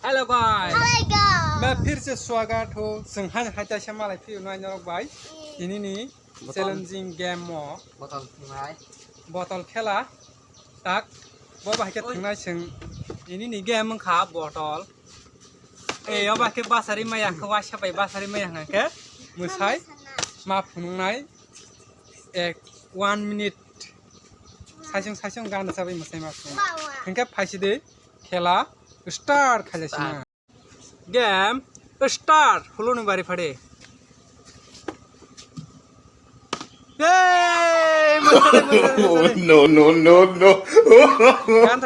Hello guys Hello. मैं फिर से स्वागत हो संहान हाइता से मालाय फिर नाय नरक बाय दिनैनि चैलेंजिंग गेम मो बटल खेला ताक बो बाहायके थांनाय जों दिनैनि गेम खा बटल ए अबाके बासारि मायाखौ वासाबाय बासारि मायाखौ मोसाय मा फुंनाय एक 1 मिनिट साइसं गान जाबाय मोसाय मा फुं इनका फाइसिदे खेला स्टार्ट खालायसिना गेम स्टार्ट हुलुनि बारि फाडे No. गान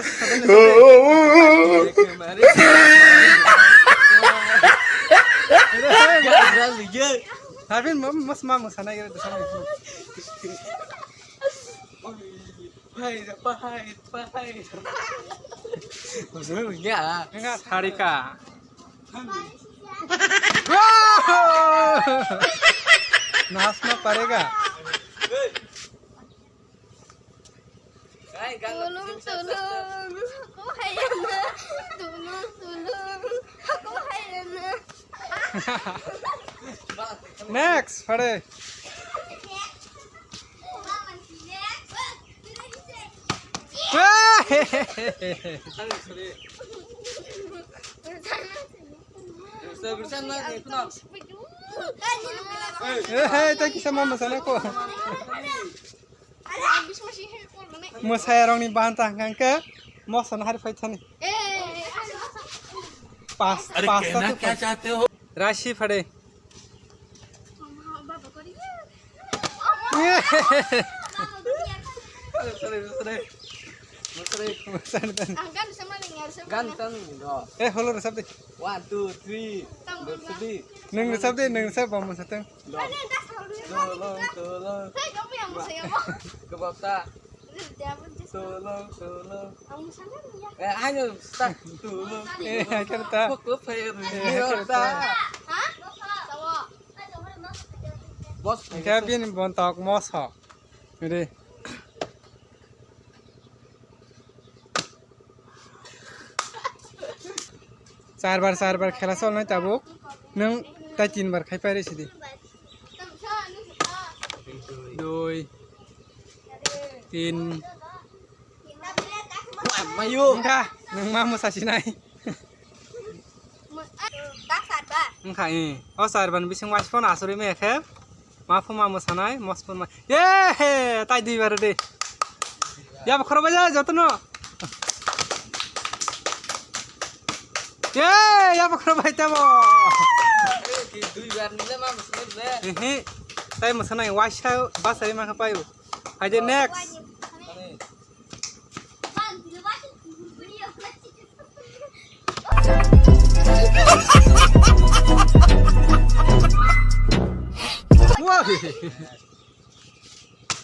साबेन साबेन मस मा मोसानाय गेले साबेन Enggak, Harika. Nasma parega. Tulung, aku hayana. Tulung, aku hayana. Next, pare. Tak kisah mama sana ko. Musaya rongni bantah ngangke, mau sana hari faitan ni. Pas. क्या चाहते हो Rashi pade. ganteng dong Holo resep deh. 1 2 3 bersedih Neng resep deh, neng resep bang masateng. tolong kebab tak tolong hanya tak tolong Akan tak. kok bos Kevin bontok mosa. Ini. चार बार खेला चलना Tabuk नों ताई 3 बार खाइ पारे सिदि 2 3 mayu engka नों मा मोसासिनाय engka ओ चार बार बिसिं वासफोन आसुरि मेखे मा फमा मोसानाय मसफोन मा ए ताई 2 बार दे या बखर बाजा जतनो ya bakro bai tamo dui bar ni lah mam hehe tai mosanai washa basai ma payu aje next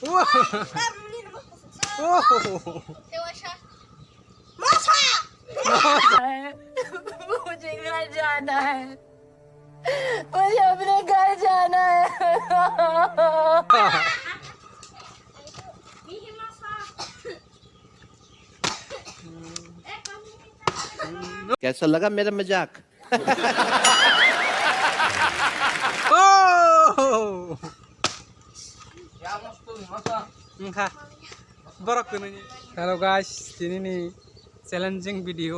wah मुझे घर जाना है मुझे अपने घर जाना है कैसा लगा मेरा मजाक oh ya mas tuh masa engka borok ini hello guys ini nih challenging video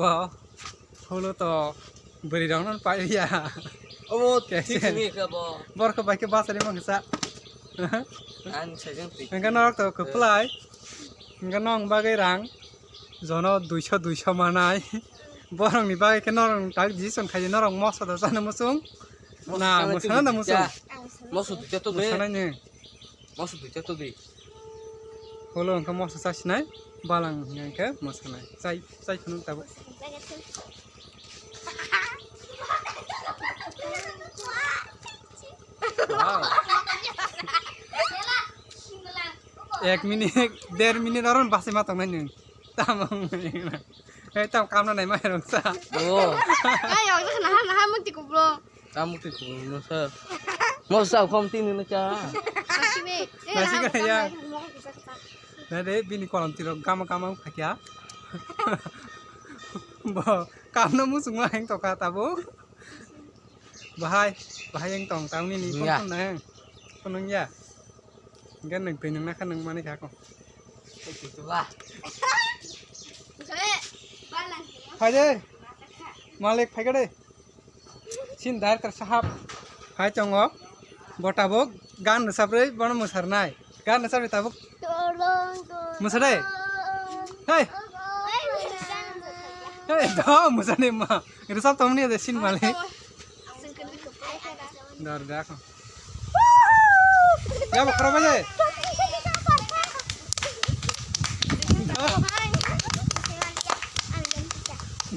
holo to beri dongnon pa ya oh Kesen. ini ke bo borok ba ke basari mangsa an sajeng tik engka norok to ke play engka nong bagai rang jono 200 manai borong ni bagai ke norong tak jison khai norong moso da sana musung na musana da musung maksud jatuh deh musana ni maksud jatuh deh holo engka moso sasinai balang engka mosanai sai phunu tabo wow 1 minit 1.5 minit orang pasti matang nanya tamang tam kam na nai mai rong sa oh ayo nah mesti kubro kamu tuh kuno sa mau sao không tin nữa cha nasi ka ya na de bini kolam tiro gama khakia bo cảm nó muốn sung mà anh tao cả tao bahai yang tong tao ni con nang con nang ya cái nâng từ nâng na khăn nâng mà này khác không phải đi Malik phải cái đi xin đại cả sahab phải chồng ngó bota bốc gan sab đấy bọn nó sar này gan sab đấy tao bốc musar đây hey hey đó musar này mà itu sab tao ni ada xin Malik dar dah không ya bakar apa aja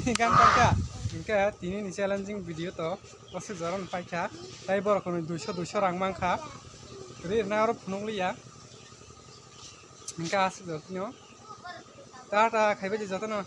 Gan pakai, ini ini challenging video to, pasti jalan pakai, tapi baru kalau 200 orang mangka, jadi naruh penuh liya, ini asik jatuhnya, tar kayak begitu jatuhnya.